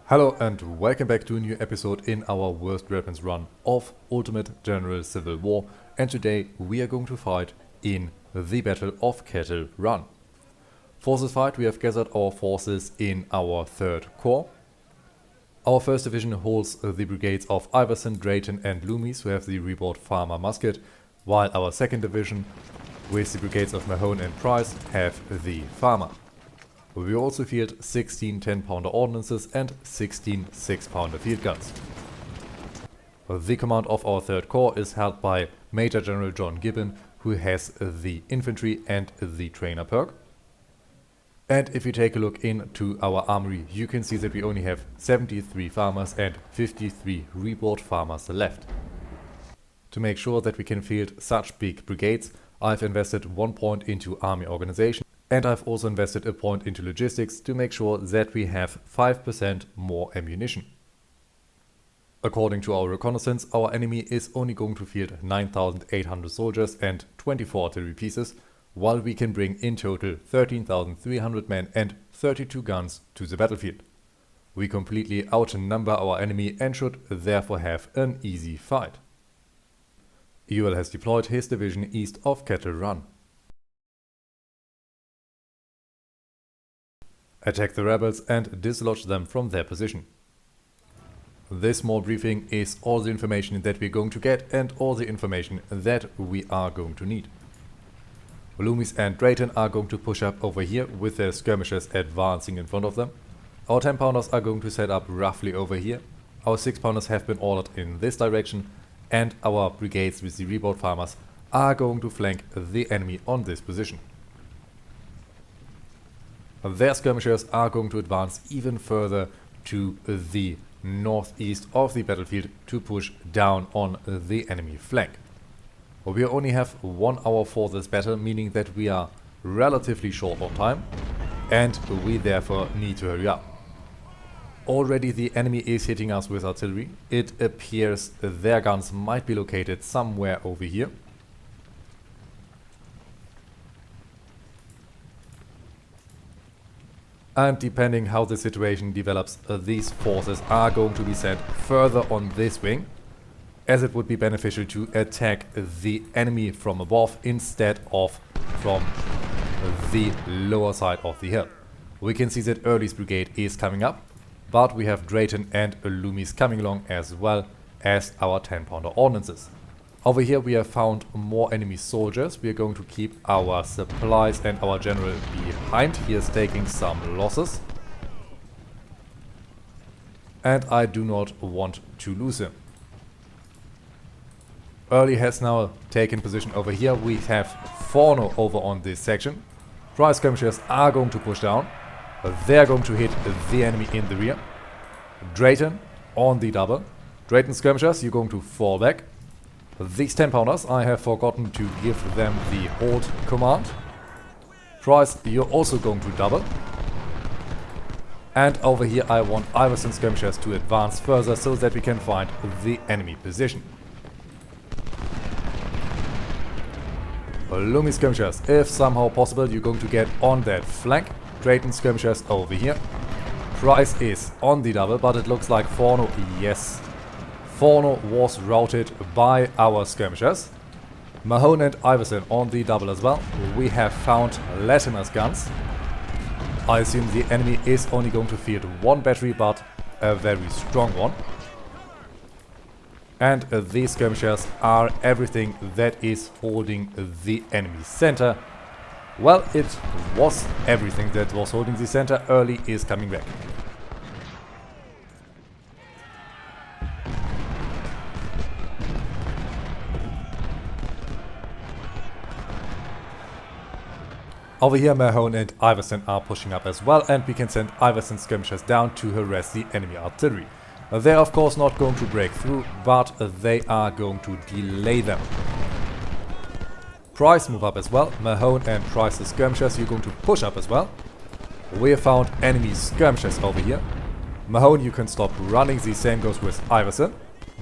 Hello and welcome back to a new episode in our worst weapons run of Ultimate General Civil War, and today we are going to fight in the Battle of Kettle Run. For this fight we have gathered our forces in our 3rd Corps. Our 1st Division holds the brigades of Iverson, Drayton and Loomis, who have the Reboard Farmer musket, while our 2nd Division with the brigades of Mahone and Price have the Farmer. We also field 16 10-pounder ordnances and 16 6-pounder field guns. The command of our 3rd Corps is held by Major General John Gibbon, who has the infantry and the trainer perk. And if you take a look into our armory, you can see that we only have 73 farmers and 53 reboard farmers left. To make sure that we can field such big brigades, I've invested 1 point into army organization. And I've also invested a point into logistics to make sure that we have 5% more ammunition. According to our reconnaissance, our enemy is only going to field 9,800 soldiers and 24 artillery pieces, while we can bring in total 13,300 men and 32 guns to the battlefield. We completely outnumber our enemy and should therefore have an easy fight. Ewell has deployed his division east of Kettle Run. Attack the rebels and dislodge them from their position. This small briefing is all the information that we're going to get and all the information that we are going to need. Loomis and Drayton are going to push up over here with their skirmishers advancing in front of them. Our 10-pounders are going to set up roughly over here. Our 6-pounders have been ordered in this direction, and our brigades with the reboard farmers are going to flank the enemy on this position. Their skirmishers are going to advance even further to the northeast of the battlefield to push down on the enemy flank. We only have 1 hour for this battle, meaning that we are relatively short on time and we therefore need to hurry up. Already the enemy is hitting us with artillery. It appears their guns might be located somewhere over here. And depending how the situation develops, these forces are going to be sent further on this wing, as it would be beneficial to attack the enemy from above instead of from the lower side of the hill. We can see that Early's brigade is coming up, but we have Drayton and Loomis coming along as well as our 10-pounder ordnances. Over here we have found more enemy soldiers. We are going to keep our supplies and our general behind. He is taking some losses. And I do not want to lose him. Early has now taken position over here. We have Forno over on this section. Price skirmishers are going to push down. They are going to hit the enemy in the rear. Drayton on the double. Drayton skirmishers, you're going to fall back. These 10-pounders, I have forgotten to give them the hold command. Price, you're also going to double. And over here I want Iverson skirmishers to advance further so that we can find the enemy position. Loomis skirmishers, if somehow possible, you're going to get on that flank. Drayton skirmishers over here. Price is on the double, but it looks like Forno, yes. Forno was routed by our skirmishers. Mahone and Iverson on the double as well. We have found Latimer's guns. I assume the enemy is only going to field 1 battery, but a very strong one. And these skirmishers are everything that is holding the enemy center. Well, it was everything that was holding the center. Early is coming back. Over here Mahone and Iverson are pushing up as well, and we can send Iverson's skirmishers down to harass the enemy artillery. They're of course not going to break through, but they are going to delay them. Price move up as well. Mahone and Price's skirmishers, you're going to push up as well. We have found enemy skirmishers over here. Mahone, you can stop running. The same goes with Iverson.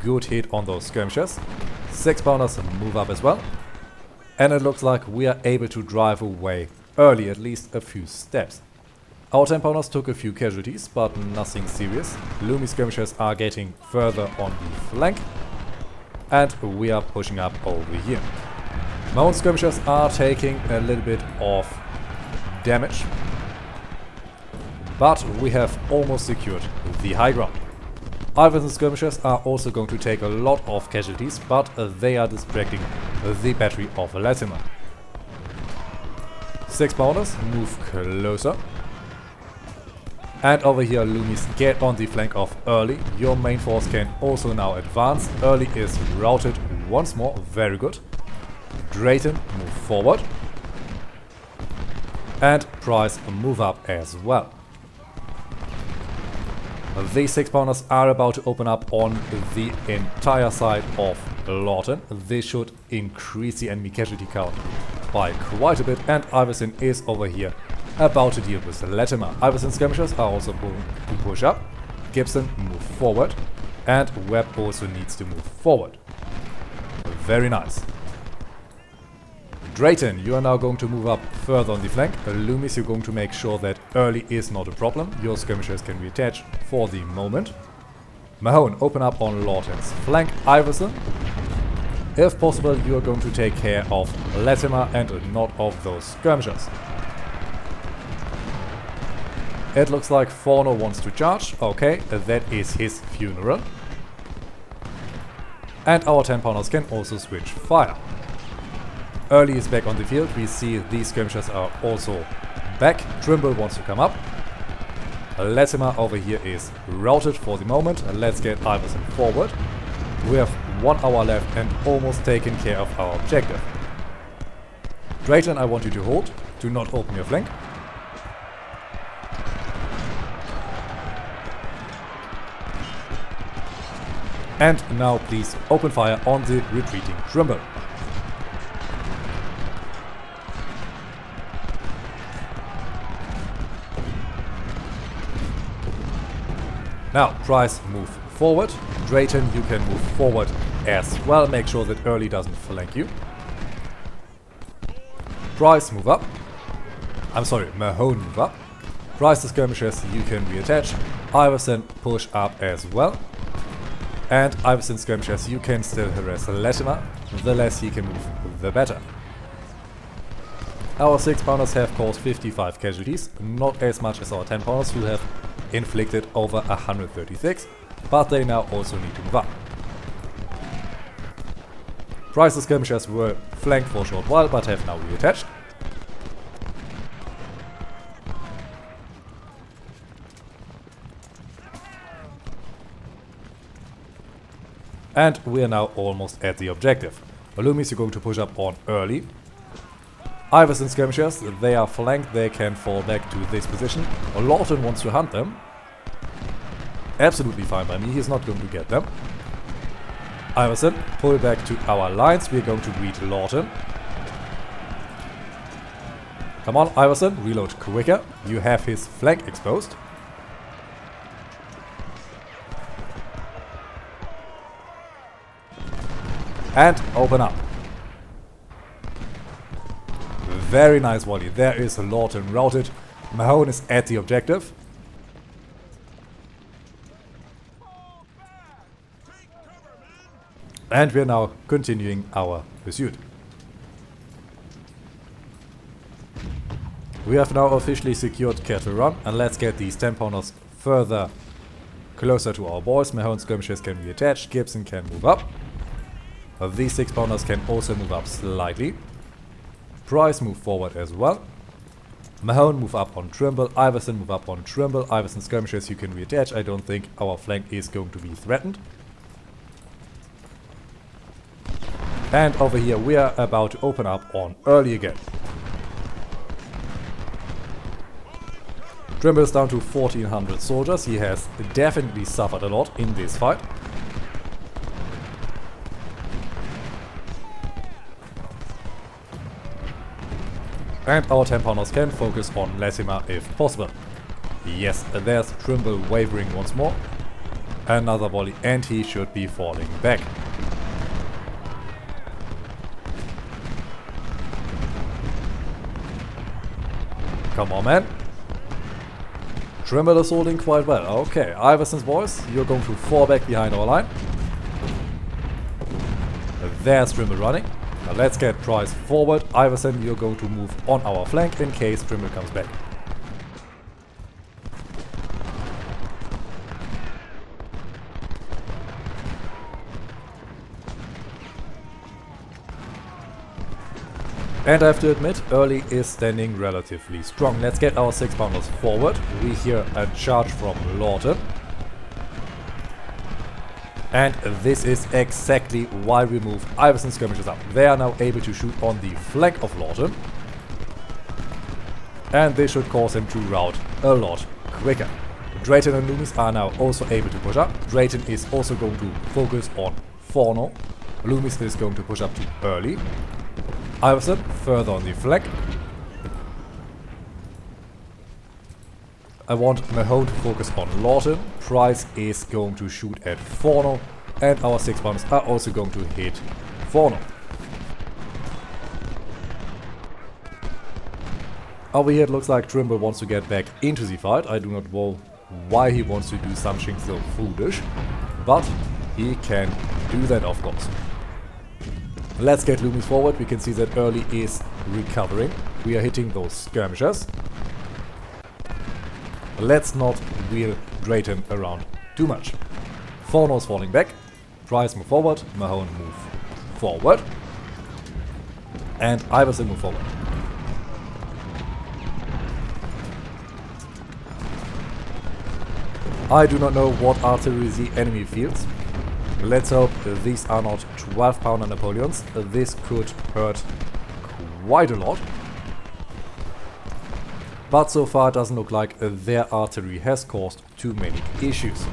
Good hit on those skirmishers. 6-pounders move up as well. And it looks like we are able to drive away Early at least a few steps. Our 10 pounders took a few casualties, but nothing serious. Lumi skirmishers are getting further on the flank, and we are pushing up over here. My own skirmishers are taking a little bit of damage, but we have almost secured the high ground. Iverson's skirmishers are also going to take a lot of casualties, but they are distracting the battery of Latimer. 6 pounders move closer. And over here, Lumis get on the flank of Early. Your main force can also now advance. Early is routed once more. Very good. Drayton move forward. And Price move up as well. The 6 pounders are about to open up on the entire side of Lawton. This should increase the enemy casualty count by quite a bit, and Iverson is over here about to deal with Latimer. Iverson's skirmishers are also going to push up. Gibson move forward, and Webb also needs to move forward. Very nice. Drayton, you are now going to move up further on the flank. Loomis, you're going to make sure that Early is not a problem. Your skirmishers can be attached for the moment. Mahone, open up on Lawton's flank. Iverson, if possible, you are going to take care of Latimer and not of those skirmishers. It looks like Forno wants to charge. Okay, that is his funeral. And our 10 pounders can also switch fire. Early is back on the field. We see these skirmishers are also back. Trimble wants to come up. Latimer over here is routed for the moment. Let's get Iverson forward. We have 1 hour left and almost taken care of our objective. Drayton, I want you to hold. Do not open your flank. And now please open fire on the retreating Trimble. Now, Price move forward. Drayton, you can move forward as well. Make sure that Early doesn't flank you. Price move up. I'm sorry, Mahone move up. Price the skirmishers, you can reattach. Iverson push up as well. And Iverson skirmishers, you can still harass Latimer. The less he can move, the better. Our 6 pounders have caused 55 casualties, not as much as our 10 pounders who have inflicted over 136, but they now also need to move up. Price's skirmishers were flanked for a short while, but have now reattached. And we are now almost at the objective. Loomis, you're going to push up on Early. Iverson skirmishers, they are flanked, they can fall back to this position. Lawton wants to hunt them. Absolutely fine by me, he's not going to get them. Iverson, pull back to our lines, we're going to greet Lawton. Come on, Iverson, reload quicker. You have his flank exposed. And open up. Very nice volley. There is Lawton routed. Mahone is at the objective. And we are now continuing our pursuit. We have now officially secured Kettle Run, and let's get these 10 pounders further closer to our boys. Mahone skirmishers can be attached. Gibson can move up. These 6 pounders can also move up slightly. Price move forward as well. Mahone move up on Trimble. Iverson move up on Trimble. Iverson skirmishers, you can reattach. I don't think our flank is going to be threatened. And over here we are about to open up on Early again. Trimble is down to 1400 soldiers. He has definitely suffered a lot in this fight. And our 10 pounders can focus on Latimer if possible. Yes, there's Trimble wavering once more. Another volley and he should be falling back. Come on, man. Trimble is holding quite well. Okay, Iverson's boys, you're going to fall back behind our line. There's Trimble running. Now let's get Price forward. Iverson, you're going to move on our flank in case Trimble comes back. And I have to admit, early is standing relatively strong. Let's get our 6-pounders forward. We hear a charge from Lawton. And this is exactly why we moved Iverson's skirmishers up. They are now able to shoot on the flank of Lawton. And this should cause him to rout a lot quicker. Drayton and Loomis are now also able to push up. Drayton is also going to focus on Forno. Loomis is going to push up to early. Iverson further on the flank. I want Mahone to focus on Lawton. Price is going to shoot at Forno. And our 6-pounders are also going to hit Forno. Over here it looks like Trimble wants to get back into the fight. I do not know why he wants to do something so foolish. But he can do that, of course. Let's get Loomis forward. We can see that early is recovering. We are hitting those skirmishers. Let's not wheel Drayton around too much. Forno's falling back. Price move forward. Mahone move forward. And Iverson move forward. I do not know what artillery the enemy fields. Let's hope these are not 12-pounder Napoleons. This could hurt quite a lot. But so far it doesn't look like their artillery has caused too many issues.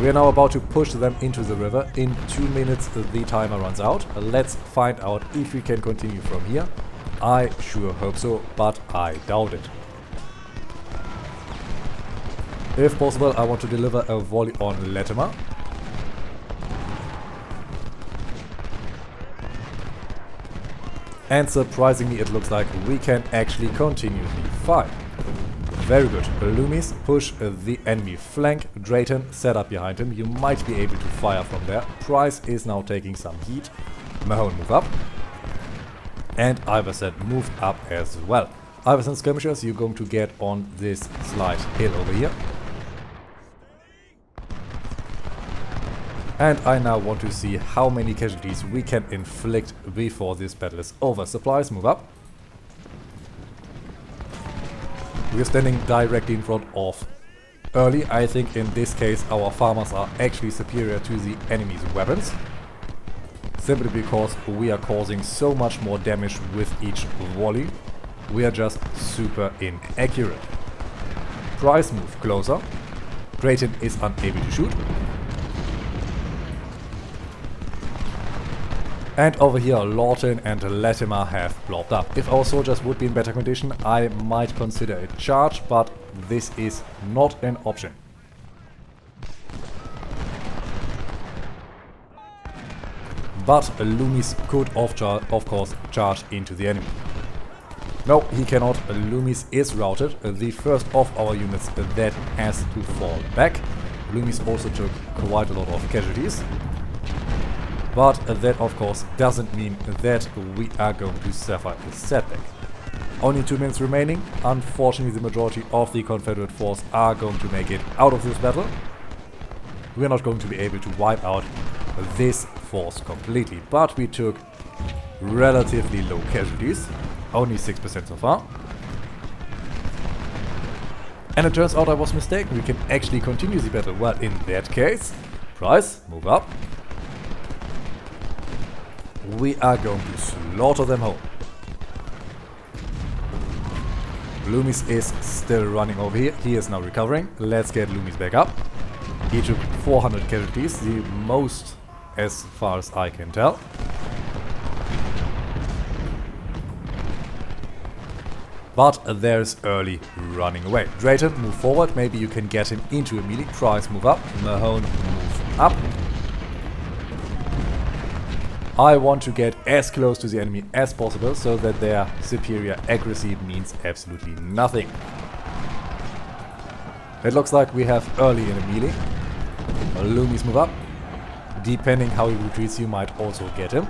We are now about to push them into the river. In 2 minutes the timer runs out. Let's find out if we can continue from here. I sure hope so, but I doubt it. If possible, I want to deliver a volley on Latimer. And surprisingly, it looks like we can actually continue the fight. Very good. Loomis, push the enemy flank. Drayton, set up behind him. You might be able to fire from there. Price is now taking some heat. Mahone move up. And Iverson moved up as well. Iverson skirmishers, you're going to get on this slight hill over here. And I now want to see how many casualties we can inflict before this battle is over. Supplies, move up. We're standing directly in front of early. I think in this case our farmers are actually superior to the enemy's weapons. Simply because we are causing so much more damage with each volley. We are just super inaccurate. Price move closer. Drayton is unable to shoot. And over here, Lawton and Latimer have blobbed up. If our soldiers would be in better condition, I might consider a charge, but this is not an option. But Loomis could, of course, charge into the enemy. No, he cannot. Loomis is routed. The first of our units that has to fall back. Loomis also took quite a lot of casualties. But that of course doesn't mean that we are going to suffer a setback. Only 2 minutes remaining. Unfortunately the majority of the Confederate force are going to make it out of this battle. We are not going to be able to wipe out this force completely, but we took relatively low casualties. Only 6% so far. And it turns out I was mistaken. We can actually continue the battle. Well, in that case, Price, move up. We are going to slaughter them home. Loomis is still running over here. He is now recovering. Let's get Loomis back up. He took 400 casualties, the most as far as I can tell. But there's early running away. Drayton, move forward. Maybe you can get him into a melee. Price, move up. Mahone, move up. I want to get as close to the enemy as possible so that their superior accuracy means absolutely nothing. It looks like we have early in a melee. Loomies move up. Depending how he retreats, you might also get him.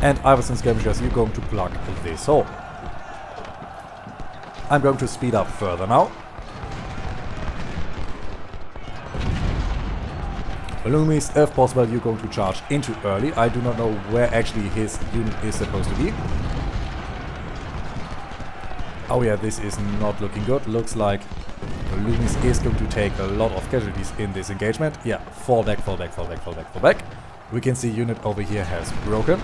And Iverson skirmishers, you're going to plug this hole. I'm going to speed up further now. Loomies, if possible, you're going to charge into early. I do not know where actually his unit is supposed to be. Oh yeah, this is not looking good. Looks like Loomis is going to take a lot of casualties in this engagement. Yeah, fall back, fall back, fall back, fall back, fall back. We can see unit over here has broken.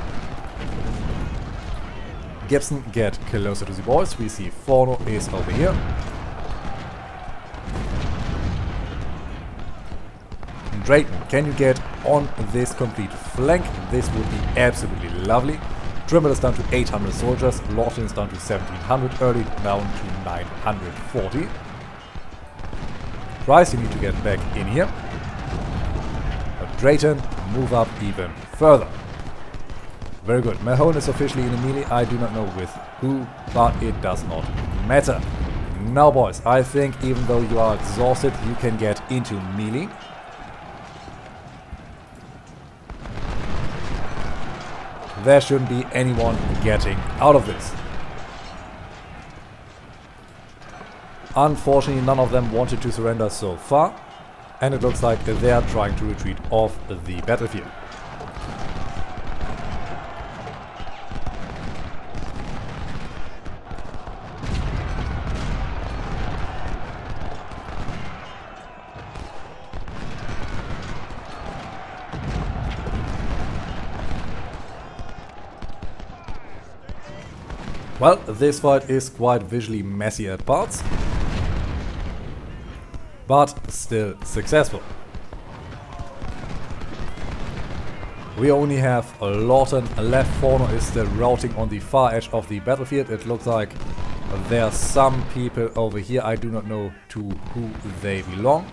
Gibson, get closer to the boys. We see Forno is over here. Drayton, can you get on this complete flank? This would be absolutely lovely. Trimble is down to 800 soldiers, Lawton is down to 1700 early, down to 940. Price, you need to get back in here. But Drayton, move up even further. Very good. Mahone is officially in a melee. I do not know with who, but it does not matter. Now boys, I think even though you are exhausted, you can get into melee. There shouldn't be anyone getting out of this. Unfortunately, none of them wanted to surrender so far, and it looks like they are trying to retreat off the battlefield. Well, this fight is quite visually messy at parts, but still successful. We only have a Lawton left. Forno is still routing on the far edge of the battlefield. It looks like there are some people over here. I do not know to who they belong.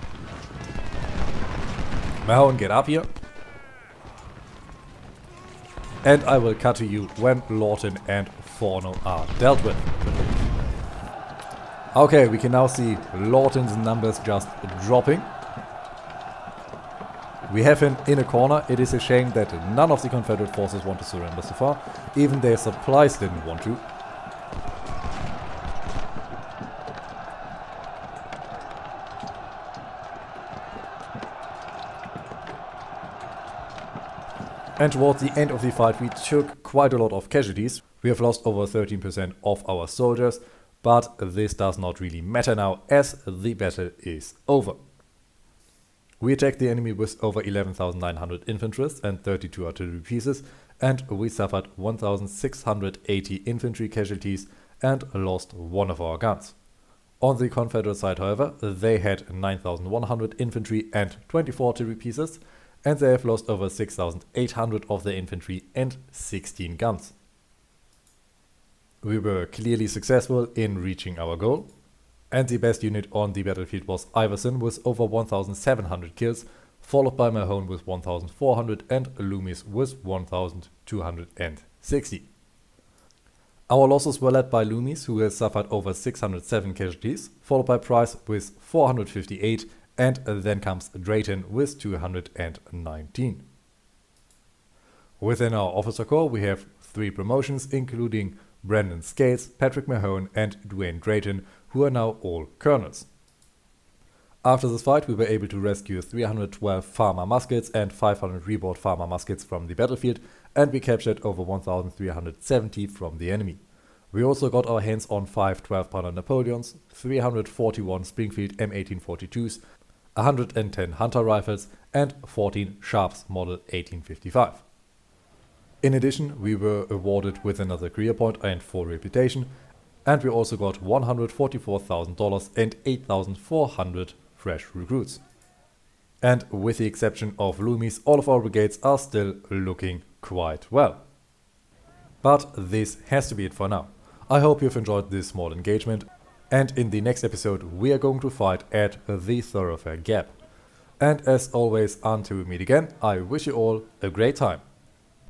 Mahone, get up here. And I will cut to you when Lawton and Forno are dealt with. Okay, we can now see Lawton's numbers just dropping. We have him in a corner. It is a shame that none of the Confederate forces want to surrender so far. Even their supplies didn't want to. And towards the end of the fight we took quite a lot of casualties. We have lost over 13% of our soldiers, but this does not really matter now as the battle is over. We attacked the enemy with over 11,900 infantry and 32 artillery pieces, and we suffered 1,680 infantry casualties and lost one of our guns. On the Confederate side, however, they had 9,100 infantry and 24 artillery pieces, and they have lost over 6,800 of their infantry and 16 guns. We were clearly successful in reaching our goal, and the best unit on the battlefield was Iverson with over 1,700 kills, followed by Mahone with 1,400 and Loomis with 1,260. Our losses were led by Loomis, who has suffered over 607 casualties, followed by Price with 458, and then comes Drayton with 219. Within our officer corps we have 3 promotions, including Brandon Scales, Patrick Mahone and Dwayne Drayton, who are now all colonels. After this fight we were able to rescue 312 farmer muskets and 500 reboard farmer muskets from the battlefield, and we captured over 1,370 from the enemy. We also got our hands on 5 12-pounder Napoleons, 341 Springfield M1842s, 110 Hunter rifles and 14 Sharps model 1855. In addition, we were awarded with another career point and 4 reputation, and we also got $144,000 and 8,400 fresh recruits. And with the exception of Loomis, all of our brigades are still looking quite well. But this has to be it for now. I hope you've enjoyed this small engagement, and in the next episode we are going to fight at the Thoroughfare Gap. And as always, until we meet again, I wish you all a great time.